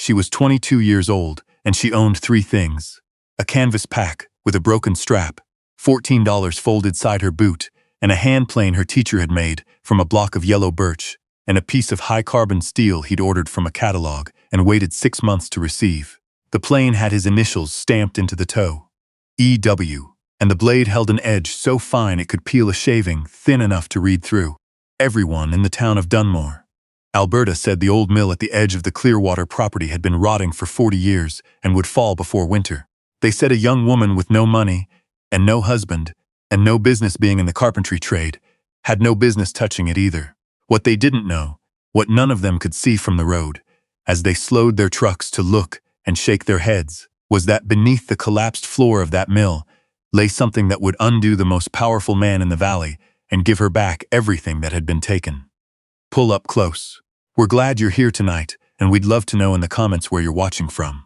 She was 22 years old, and she owned three things: a canvas pack with a broken strap, $14 folded side her boot, and a hand plane her teacher had made from a block of yellow birch, and a piece of high-carbon steel he'd ordered from a catalog and waited 6 months to receive. The plane had his initials stamped into the toe, EW, and the blade held an edge so fine it could peel a shaving thin enough to read through. Everyone in the town of Dunmore, Alberta, said the old mill at the edge of the Clearwater property had been rotting for 40 years and would fall before winter. They said a young woman with no money and no husband and no business being in the carpentry trade had no business touching it either. What they didn't know, what none of them could see from the road, as they slowed their trucks to look and shake their heads, was that beneath the collapsed floor of that mill lay something that would undo the most powerful man in the valley and give her back everything that had been taken. Pull up close. We're glad you're here tonight, and we'd love to know in the comments where you're watching from.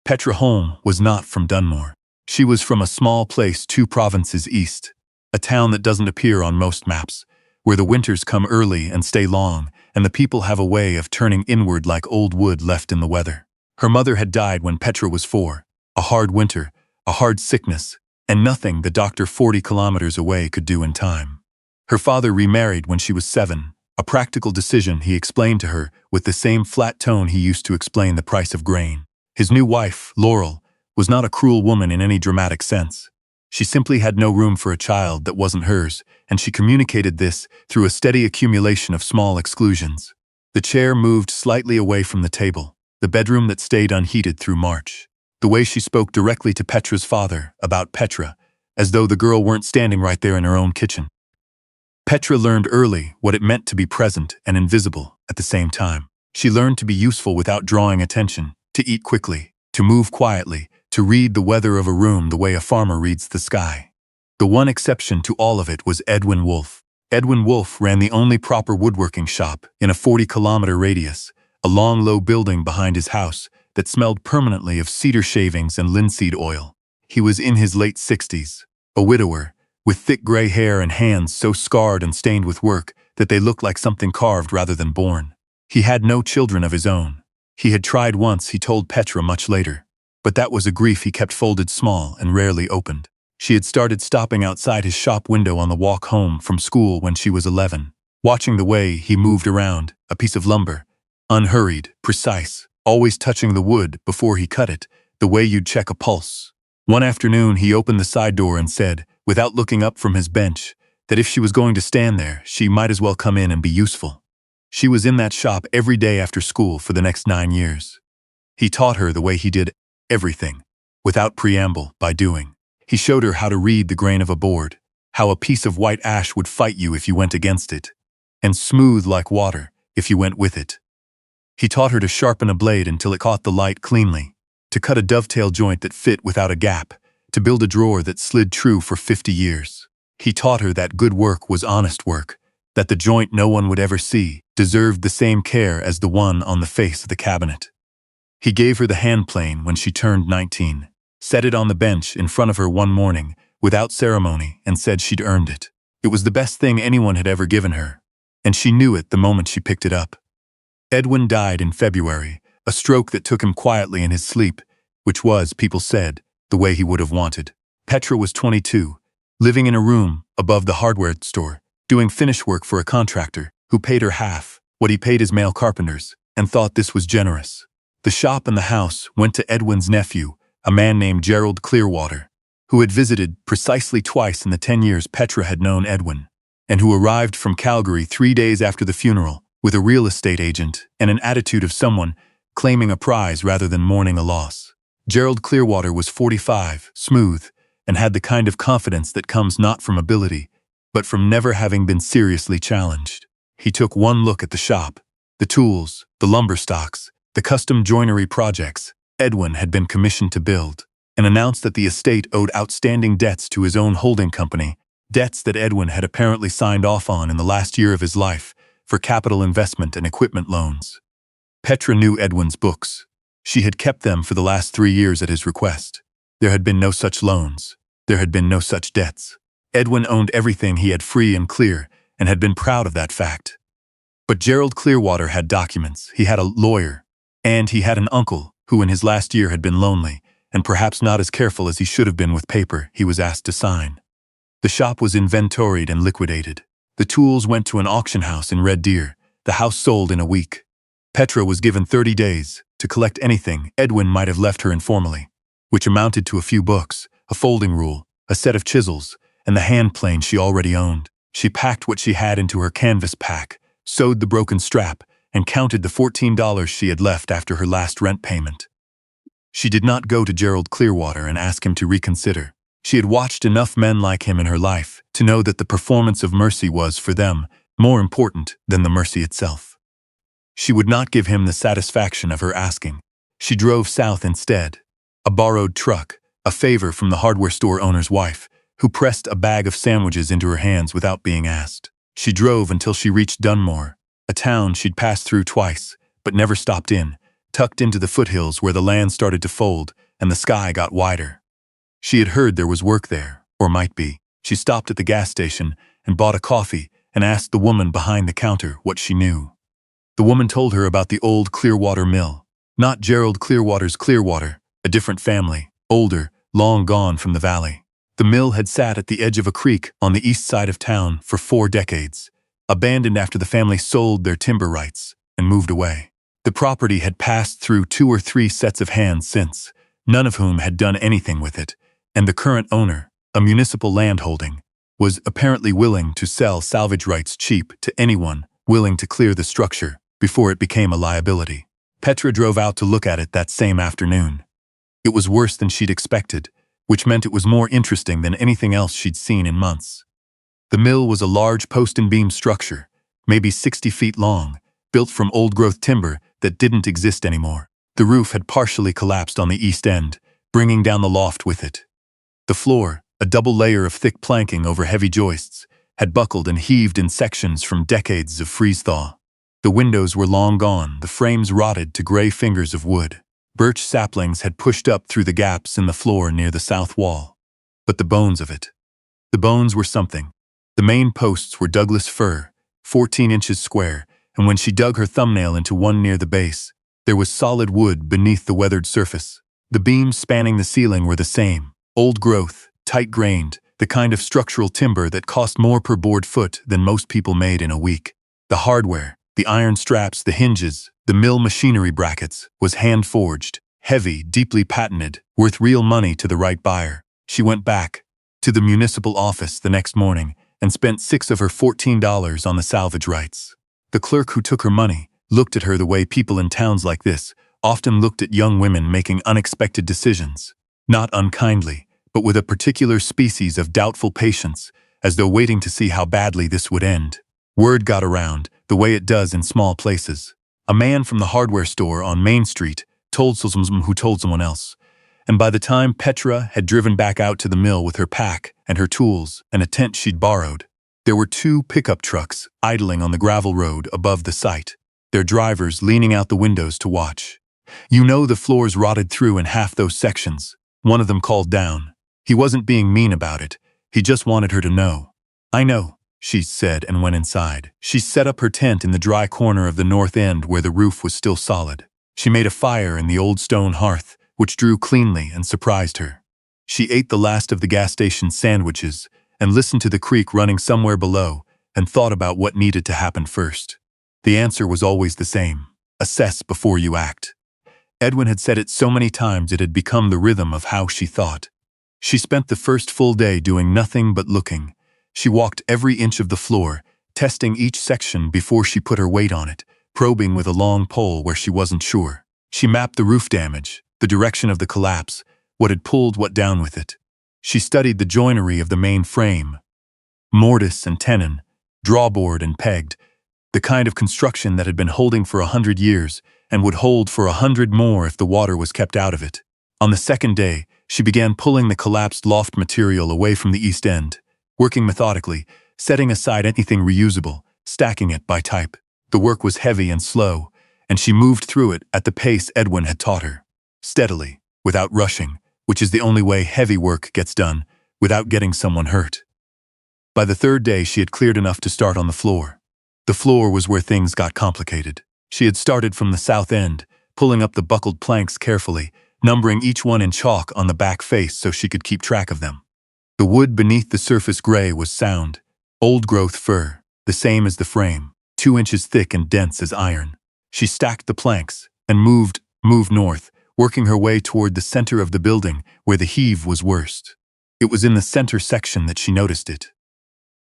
Petra Holm was not from Dunmore. She was from a small place 2 provinces east, a town that doesn't appear on most maps, where the winters come early and stay long, and the people have a way of turning inward like old wood left in the weather. Her mother had died when Petra was 4, a hard winter, a hard sickness, and nothing the doctor 40 kilometers away could do in time. Her father remarried when she was 7, a practical decision he explained to her with the same flat tone he used to explain the price of grain. His new wife, Laurel, was not a cruel woman in any dramatic sense. She simply had no room for a child that wasn't hers, and she communicated this through a steady accumulation of small exclusions. The chair moved slightly away from the table, the bedroom that stayed unheated through March. The way she spoke directly to Petra's father about Petra, as though the girl weren't standing right there in her own kitchen. Petra learned early what it meant to be present and invisible at the same time. She learned to be useful without drawing attention, to eat quickly, to move quietly, to read the weather of a room the way a farmer reads the sky. The one exception to all of it was Edwin Wolfe. Edwin Wolfe ran the only proper woodworking shop in a 40-kilometer radius, a long, low building behind his house that smelled permanently of cedar shavings and linseed oil. He was in his late 60s, a widower, with thick gray hair and hands so scarred and stained with work that they looked like something carved rather than born. He had no children of his own. He had tried once, he told Petra much later, but that was a grief he kept folded small and rarely opened. She had started stopping outside his shop window on the walk home from school when she was 11, watching the way he moved around a piece of lumber, unhurried, precise, always touching the wood before he cut it, the way you'd check a pulse. One afternoon he opened the side door and said, without looking up from his bench, that if she was going to stand there, she might as well come in and be useful. She was in that shop every day after school for the next 9 years. He taught her the way he did everything, without preamble, by doing. He showed her how to read the grain of a board, how a piece of white ash would fight you if you went against it, and smooth like water if you went with it. He taught her to sharpen a blade until it caught the light cleanly, to cut a dovetail joint that fit without a gap, to build a drawer that slid true for 50 years. He taught her that good work was honest work, that the joint no one would ever see deserved the same care as the one on the face of the cabinet. He gave her the hand plane when she turned 19, set it on the bench in front of her one morning, without ceremony, and said she'd earned it. It was the best thing anyone had ever given her, and she knew it the moment she picked it up. Edwin died in February, a stroke that took him quietly in his sleep, which was, people said, the way he would have wanted. Petra was 22, living in a room above the hardware store, doing finish work for a contractor who paid her half what he paid his male carpenters, and thought this was generous. The shop and the house went to Edwin's nephew, a man named Gerald Clearwater, who had visited precisely twice in the 10 years Petra had known Edwin, and who arrived from Calgary 3 days after the funeral with a real estate agent and an attitude of someone claiming a prize rather than mourning a loss. Gerald Clearwater was 45, smooth, and had the kind of confidence that comes not from ability, but from never having been seriously challenged. He took one look at the shop, the tools, the lumber stocks, the custom joinery projects Edwin had been commissioned to build, and announced that the estate owed outstanding debts to his own holding company, debts that Edwin had apparently signed off on in the last year of his life for capital investment and equipment loans. Petra knew Edwin's books. She had kept them for the last 3 years at his request. There had been no such loans. There had been no such debts. Edwin owned everything he had free and clear, and had been proud of that fact. But Gerald Clearwater had documents. He had a lawyer. And he had an uncle who in his last year had been lonely, and perhaps not as careful as he should have been with paper he was asked to sign. The shop was inventoried and liquidated. The tools went to an auction house in Red Deer. The house sold in a week. Petra was given 30 days to collect anything Edwin might have left her informally, which amounted to a few books, a folding rule, a set of chisels, and the hand plane she already owned. She packed what she had into her canvas pack, sewed the broken strap, and counted the $14 she had left after her last rent payment. She did not go to Gerald Clearwater and ask him to reconsider. She had watched enough men like him in her life to know that the performance of mercy was, for them, more important than the mercy itself. She would not give him the satisfaction of her asking. She drove south instead. A borrowed truck, a favor from the hardware store owner's wife, who pressed a bag of sandwiches into her hands without being asked. She drove until she reached Dunmore, a town she'd passed through twice, but never stopped in, tucked into the foothills where the land started to fold and the sky got wider. She had heard there was work there, or might be. She stopped at the gas station and bought a coffee and asked the woman behind the counter what she knew. The woman told her about the old Clearwater mill. Not Gerald Clearwater's Clearwater, a different family, older, long gone from the valley. The mill had sat at the edge of a creek on the east side of town for 4 decades, abandoned after the family sold their timber rights and moved away. The property had passed through 2 or 3 sets of hands since, none of whom had done anything with it, and the current owner, a municipal landholding, was apparently willing to sell salvage rights cheap to anyone willing to clear the structure before it became a liability. Petra drove out to look at it that same afternoon. It was worse than she'd expected, which meant it was more interesting than anything else she'd seen in months. The mill was a large post and beam structure, maybe 60 feet long, built from old-growth timber that didn't exist anymore. The roof had partially collapsed on the east end, bringing down the loft with it. The floor, a double layer of thick planking over heavy joists, had buckled and heaved in sections from decades of freeze-thaw. The windows were long gone, the frames rotted to gray fingers of wood. Birch saplings had pushed up through the gaps in the floor near the south wall. But the bones of it. The bones were something. The main posts were Douglas fir, 14 inches square, and when she dug her thumbnail into one near the base, there was solid wood beneath the weathered surface. The beams spanning the ceiling were the same, old growth, tight-grained, the kind of structural timber that cost more per board foot than most people made in a week. The hardware, the iron straps, the hinges, the mill machinery brackets, was hand-forged, heavy, deeply patented, worth real money to the right buyer. She went back to the municipal office the next morning and spent $6 of her $14 on the salvage rights. The clerk who took her money looked at her the way people in towns like this often looked at young women making unexpected decisions, not unkindly, but with a particular species of doubtful patience, as though waiting to see how badly this would end. Word got around, the way it does in small places. A man from the hardware store on Main Street told someone who told someone else, and by the time Petra had driven back out to the mill with her pack and her tools and a tent she'd borrowed, there were 2 pickup trucks idling on the gravel road above the site, their drivers leaning out the windows to watch. "You know the floors rotted through in half those sections," one of them called down. He wasn't being mean about it, he just wanted her to know. "I know," she said and went inside. She set up her tent in the dry corner of the north end where the roof was still solid. She made a fire in the old stone hearth, which drew cleanly and surprised her. She ate the last of the gas station sandwiches and listened to the creek running somewhere below and thought about what needed to happen first. The answer was always the same: assess before you act. Edwin had said it so many times it had become the rhythm of how she thought. She spent the first full day doing nothing but looking. She walked every inch of the floor, testing each section before she put her weight on it, probing with a long pole where she wasn't sure. She mapped the roof damage, the direction of the collapse, what had pulled what down with it. She studied the joinery of the main frame, mortise and tenon, drawboard and pegged, the kind of construction that had been holding for 100 years and would hold for 100 more if the water was kept out of it. On the second day, she began pulling the collapsed loft material away from the east end, working methodically, setting aside anything reusable, stacking it by type. The work was heavy and slow, and she moved through it at the pace Edwin had taught her, steadily, without rushing, which is the only way heavy work gets done, without getting someone hurt. By the 3rd day, she had cleared enough to start on the floor. The floor was where things got complicated. She had started from the south end, pulling up the buckled planks carefully, numbering each one in chalk on the back face so she could keep track of them. The wood beneath the surface gray was sound, old-growth fir, the same as the frame, 2 inches thick and dense as iron. She stacked the planks and moved north, working her way toward the center of the building where the heave was worst. It was in the center section that she noticed it.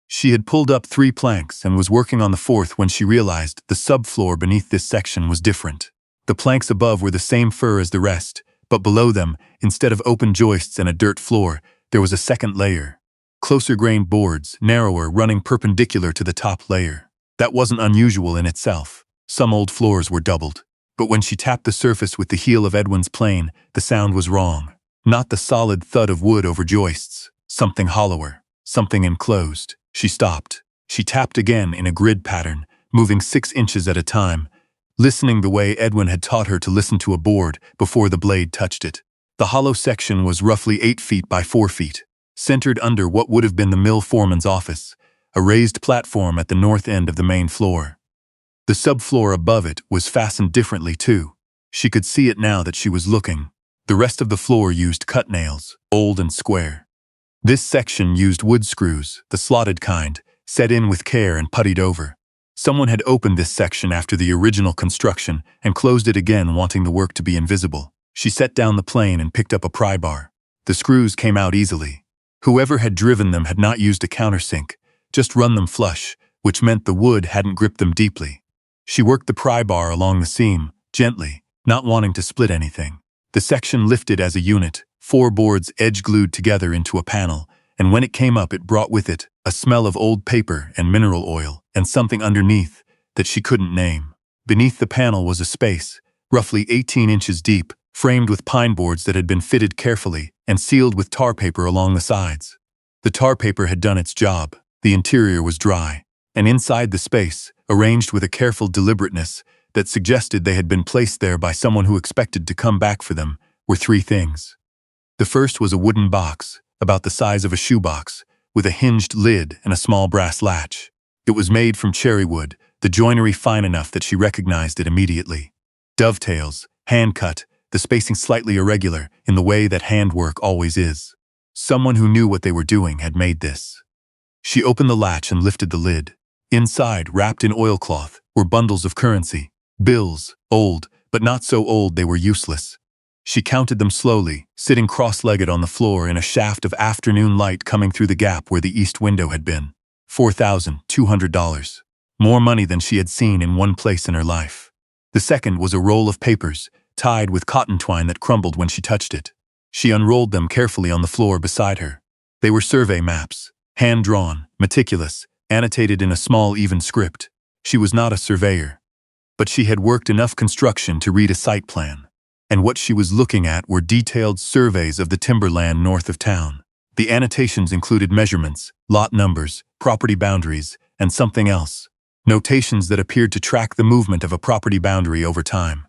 She had pulled up 3 planks and was working on the 4th when she realized the subfloor beneath this section was different. The planks above were the same fir as the rest, but below them, instead of open joists and a dirt floor, there was a second layer. Closer-grained boards, narrower, running perpendicular to the top layer. That wasn't unusual in itself. Some old floors were doubled. But when she tapped the surface with the heel of Edwin's plane, the sound was wrong. Not the solid thud of wood over joists. Something hollower. Something enclosed. She stopped. She tapped again in a grid pattern, moving 6 inches at a time, listening the way Edwin had taught her to listen to a board before the blade touched it. The hollow section was roughly 8 feet by 4 feet, centered under what would have been the mill foreman's office, a raised platform at the north end of the main floor. The subfloor above it was fastened differently too. She could see it now that she was looking. The rest of the floor used cut nails, old and square. This section used wood screws, the slotted kind, set in with care and puttied over. Someone had opened this section after the original construction and closed it again, wanting the work to be invisible. She set down the plane and picked up a pry bar. The screws came out easily. Whoever had driven them had not used a countersink, just run them flush, which meant the wood hadn't gripped them deeply. She worked the pry bar along the seam, gently, not wanting to split anything. The section lifted as a unit, 4 boards edge-glued together into a panel, and when it came up it brought with it a smell of old paper and mineral oil, and something underneath that she couldn't name. Beneath the panel was a space, roughly 18 inches deep, framed with pine boards that had been fitted carefully and sealed with tar paper along the sides. The tar paper had done its job. The interior was dry, and inside the space, arranged with a careful deliberateness that suggested they had been placed there by someone who expected to come back for them, were 3 things. The first was a wooden box, about the size of a shoebox, with a hinged lid and a small brass latch. It was made from cherry wood, the joinery fine enough that she recognized it immediately. Dovetails, hand-cut, the spacing slightly irregular in the way that handwork always is. Someone who knew what they were doing had made this. She opened the latch and lifted the lid. Inside, wrapped in oilcloth, were bundles of currency. Bills, old, but not so old they were useless. She counted them slowly, sitting cross-legged on the floor in a shaft of afternoon light coming through the gap where the east window had been. $4,200. More money than she had seen in one place in her life. The second was a roll of papers, tied with cotton twine that crumbled when she touched it. She unrolled them carefully on the floor beside her. They were survey maps, hand-drawn, meticulous, annotated in a small, even script. She was not a surveyor, but she had worked enough construction to read a site plan. And what she was looking at were detailed surveys of the timberland north of town. The annotations included measurements, lot numbers, property boundaries, and something else. Notations that appeared to track the movement of a property boundary over time.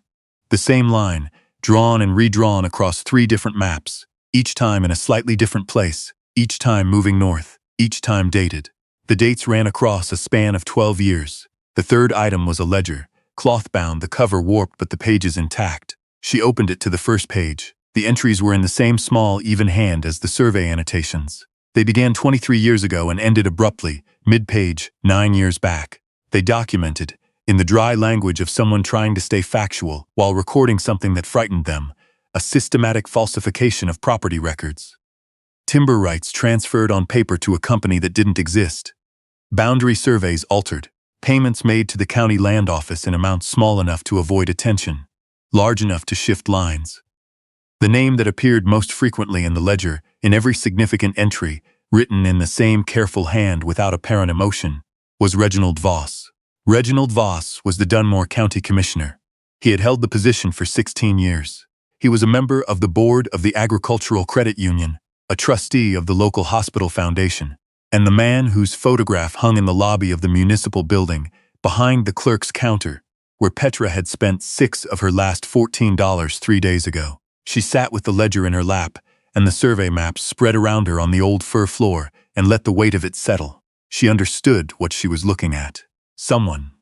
The same line, drawn and redrawn across 3 different maps, each time in a slightly different place, each time moving north, each time dated. The dates ran across a span of 12 years. The third item was a ledger, cloth-bound, the cover warped but the pages intact. She opened it to the first page. The entries were in the same small, even hand as the survey annotations. They began 23 years ago and ended abruptly, mid-page, 9 years back. They documented, in the dry language of someone trying to stay factual while recording something that frightened them, a systematic falsification of property records. Timber rights transferred on paper to a company that didn't exist. Boundary surveys altered. Payments made to the county land office in amounts small enough to avoid attention, large enough to shift lines. The name that appeared most frequently in the ledger, in every significant entry, written in the same careful hand without apparent emotion, was Reginald Voss. Reginald Voss was the Dunmore County Commissioner. He had held the position for 16 years. He was a member of the board of the Agricultural Credit Union, a trustee of the local hospital foundation, and the man whose photograph hung in the lobby of the municipal building, behind the clerk's counter, where Petra had spent 6 of her last $14 3 days ago. She sat with the ledger in her lap, and the survey maps spread around her on the old fir floor, and let the weight of it settle. She understood what she was looking at. Someone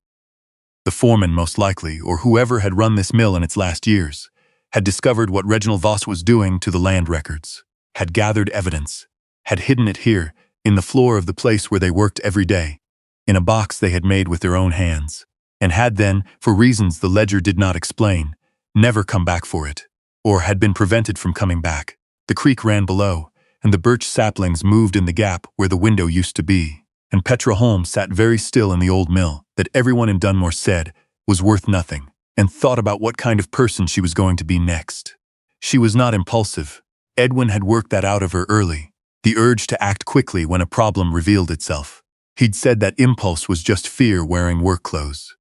The foreman, most likely, or whoever had run this mill in its last years, had discovered what Reginald Voss was doing to the land records, had gathered evidence, had hidden it here, in the floor of the place where they worked every day, in a box they had made with their own hands, and had then, for reasons the ledger did not explain, never come back for it, or had been prevented from coming back. The creek ran below, and the birch saplings moved in the gap where the window used to be, and Petra Holm sat very still in the old mill that everyone in Dunmore said was worth nothing, and thought about what kind of person she was going to be next. She was not impulsive. Edwin had worked that out of her early, the urge to act quickly when a problem revealed itself. He'd said that impulse was just fear wearing work clothes.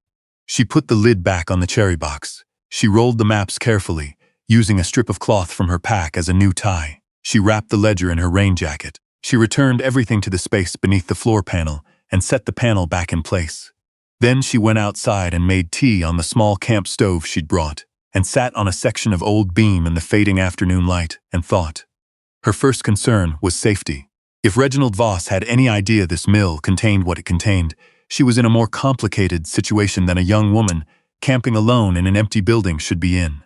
She put the lid back on the cherry box. She rolled the maps carefully, using a strip of cloth from her pack as a new tie. She wrapped the ledger in her rain jacket. She returned everything to the space beneath the floor panel and set the panel back in place. Then she went outside and made tea on the small camp stove she'd brought, and sat on a section of old beam in the fading afternoon light and thought. Her first concern was safety. If Reginald Voss had any idea this mill contained what it contained, she was in a more complicated situation than a young woman camping alone in an empty building should be in.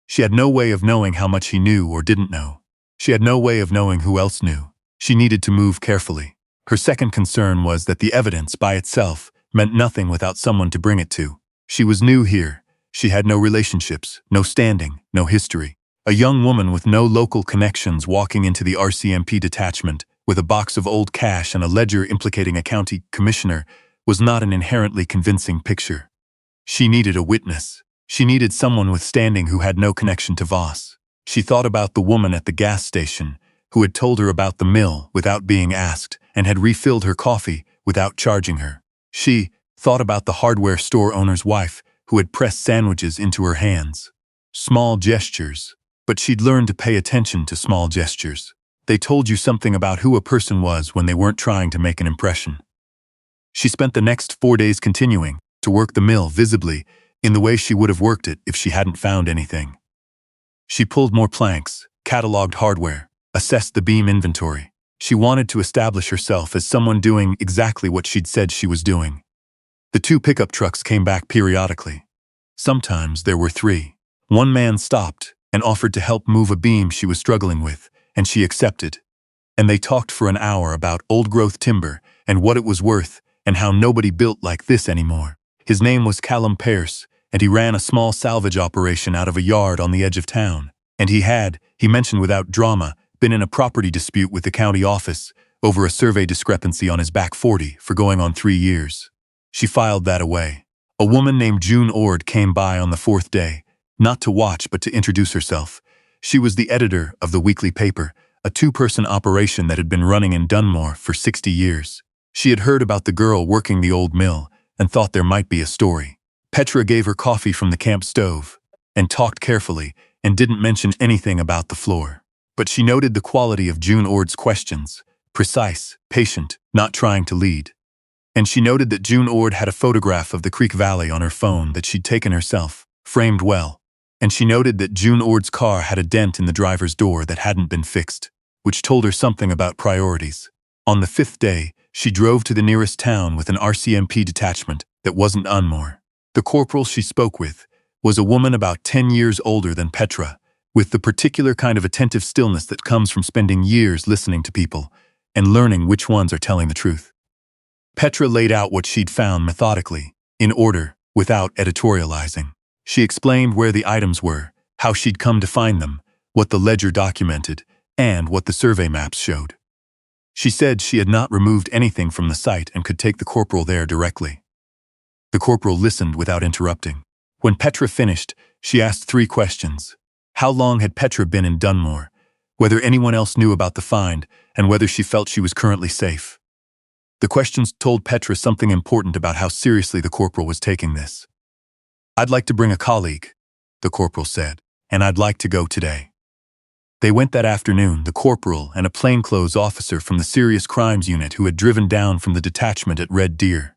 She had no way of knowing how much he knew or didn't know. She had no way of knowing who else knew. She needed to move carefully. Her second concern was that the evidence by itself meant nothing without someone to bring it to. She was new here. She had no relationships, no standing, no history. A young woman with no local connections walking into the RCMP detachment with a box of old cash and a ledger implicating a county commissioner was not an inherently convincing picture. She needed a witness. She needed someone with standing who had no connection to Voss. She thought about the woman at the gas station who had told her about the mill without being asked and had refilled her coffee without charging her. She thought about the hardware store owner's wife who had pressed sandwiches into her hands. Small gestures, but she'd learned to pay attention to small gestures. They told you something about who a person was when they weren't trying to make an impression. She spent the next 4 days continuing to work the mill visibly in the way she would have worked it if she hadn't found anything. She pulled more planks, cataloged hardware, assessed the beam inventory. She wanted to establish herself as someone doing exactly what she'd said she was doing. The 2 pickup trucks came back periodically. Sometimes there were 3. One man stopped and offered to help move a beam she was struggling with, and she accepted. And they talked for an hour about old-growth timber and what it was worth and how nobody built like this anymore. His name was Callum Pearce, and he ran a small salvage operation out of a yard on the edge of town. And he mentioned without drama, been in a property dispute with the county office over a survey discrepancy on his back 40 for going on 3 years. She filed that away. A woman named June Ord came by on the 4th day, not to watch but to introduce herself. She was the editor of the weekly paper, a 2-person operation that had been running in Dunmore for 60 years. She had heard about the girl working the old mill and thought there might be a story. Petra gave her coffee from the camp stove and talked carefully and didn't mention anything about the floor. But she noted the quality of June Ord's questions, precise, patient, not trying to lead. And she noted that June Ord had a photograph of the Creek Valley on her phone that she'd taken herself, framed well. And she noted that June Ord's car had a dent in the driver's door that hadn't been fixed, which told her something about priorities. On the 5th day, she drove to the nearest town with an RCMP detachment that wasn't Dunmore. The corporal she spoke with was a woman about 10 years older than Petra, with the particular kind of attentive stillness that comes from spending years listening to people and learning which ones are telling the truth. Petra laid out what she'd found methodically, in order, without editorializing. She explained where the items were, how she'd come to find them, what the ledger documented, and what the survey maps showed. She said she had not removed anything from the site and could take the corporal there directly. The corporal listened without interrupting. When Petra finished, she asked 3 questions. How long had Petra been in Dunmore? Whether anyone else knew about the find, and whether she felt she was currently safe. The questions told Petra something important about how seriously the corporal was taking this. "I'd like to bring a colleague," the corporal said, "and I'd like to go today." They went that afternoon, the corporal and a plainclothes officer from the Serious Crimes Unit who had driven down from the detachment at Red Deer.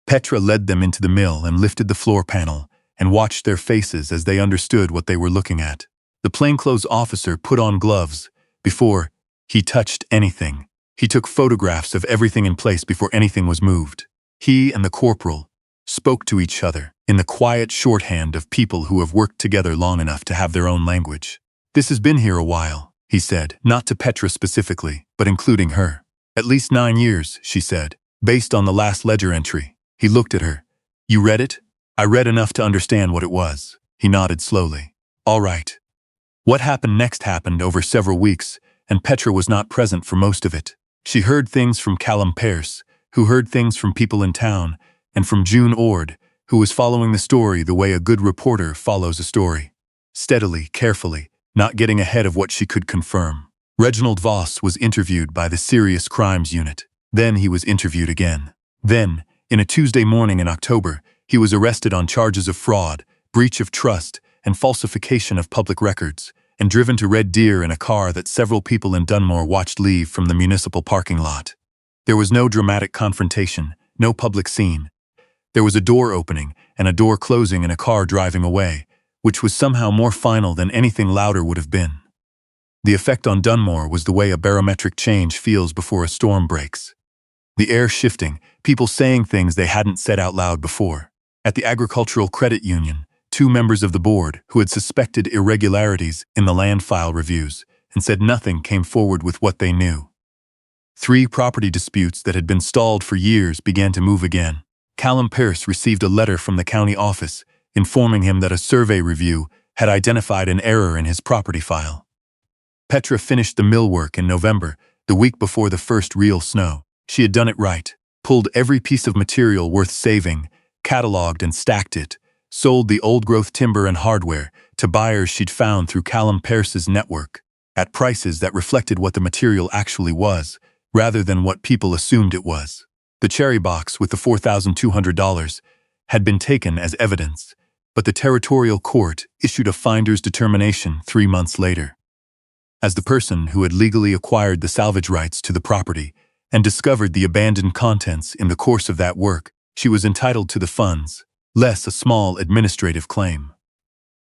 Petra led them into the mill and lifted the floor panel and watched their faces as they understood what they were looking at. The plainclothes officer put on gloves before he touched anything. He took photographs of everything in place before anything was moved. He and the corporal spoke to each other in the quiet shorthand of people who have worked together long enough to have their own language. "This has been here a while," he said, not to Petra specifically, but including her. "At least 9 years," she said, based on the last ledger entry. He looked at her. "You read it?" "I read enough to understand what it was." He nodded slowly. "All right." What happened next happened over several weeks, and Petra was not present for most of it. She heard things from Callum Pearce, who heard things from people in town, and from June Ord, who was following the story the way a good reporter follows a story. Steadily, carefully, not getting ahead of what she could confirm. Reginald Voss was interviewed by the Serious Crimes Unit. Then he was interviewed again. Then, in a Tuesday morning in October, he was arrested on charges of fraud, breach of trust, and falsification of public records, and driven to Red Deer in a car that several people in Dunmore watched leave from the municipal parking lot. There was no dramatic confrontation, no public scene. There was a door opening and a door closing and a car driving away, which was somehow more final than anything louder would have been. The effect on Dunmore was the way a barometric change feels before a storm breaks. The air shifting, people saying things they hadn't said out loud before. At the Agricultural Credit Union, 2 members of the board who had suspected irregularities in the land file reviews and said nothing came forward with what they knew. 3 property disputes that had been stalled for years began to move again. Callum Pearce received a letter from the county office informing him that a survey review had identified an error in his property file. Petra finished the millwork in November, the week before the first real snow. She had done it right, pulled every piece of material worth saving, cataloged and stacked it, sold the old-growth timber and hardware to buyers she'd found through Callum Pearce's network, at prices that reflected what the material actually was, rather than what people assumed it was. The cherry box with the $4,200 had been taken as evidence, but the territorial court issued a finder's determination 3 months later. As the person who had legally acquired the salvage rights to the property and discovered the abandoned contents in the course of that work, she was entitled to the funds, less a small administrative claim.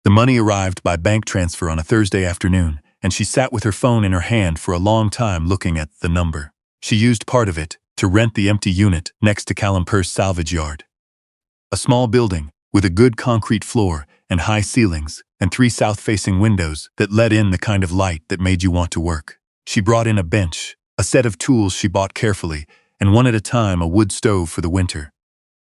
The money arrived by bank transfer on a Thursday afternoon, and she sat with her phone in her hand for a long time looking at the number. She used part of it to rent the empty unit next to Callum Pearce salvage yard. A small building with a good concrete floor and high ceilings and 3 south-facing windows that let in the kind of light that made you want to work. She brought in a bench, a set of tools she bought carefully, and one at a time a wood stove for the winter.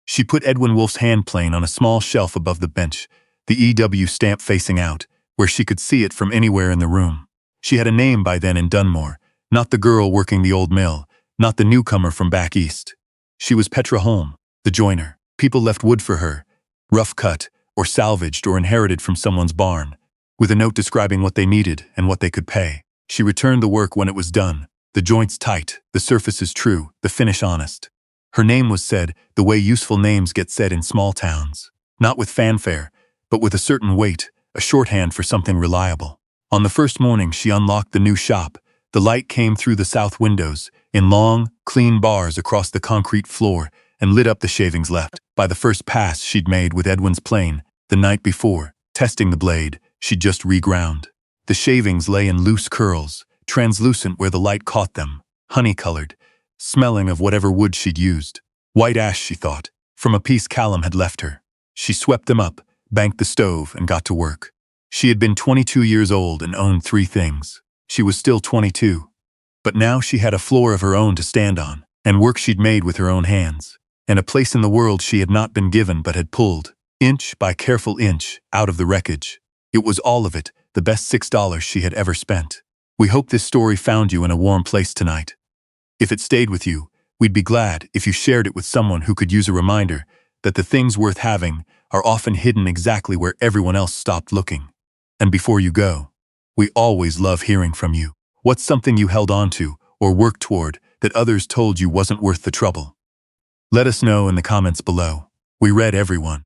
She put Edwin Wolfe's handplane on a small shelf above the bench, the EW stamp facing out, where she could see it from anywhere in the room. She had a name by then in Dunmore, not the girl working the old mill, not the newcomer from back east. She was Petra Holm, the joiner. People left wood for her, rough cut, or salvaged or inherited from someone's barn, with a note describing what they needed and what they could pay. She returned the work when it was done, the joints tight, the surfaces true, the finish honest. Her name was said the way useful names get said in small towns, not with fanfare, but with a certain weight, a shorthand for something reliable. On the first morning she unlocked the new shop, the light came through the south windows, in long, clean bars across the concrete floor, and lit up the shavings left by the first pass she'd made with Edwin's plane the night before, testing the blade she'd just reground. The shavings lay in loose curls, translucent where the light caught them, honey-colored, smelling of whatever wood she'd used. White ash, she thought, from a piece Callum had left her. She swept them up, banked the stove, and got to work. She had been 22 years old and owned 3 things. She was still 22. But now she had a floor of her own to stand on, and work she'd made with her own hands, and a place in the world she had not been given but had pulled, inch by careful inch, out of the wreckage. It was all of it, the best $6 she had ever spent. We hope this story found you in a warm place tonight. If it stayed with you, we'd be glad if you shared it with someone who could use a reminder that the things worth having are often hidden exactly where everyone else stopped looking. And before you go, we always love hearing from you. What's something you held on to or worked toward that others told you wasn't worth the trouble? Let us know in the comments below. We read everyone.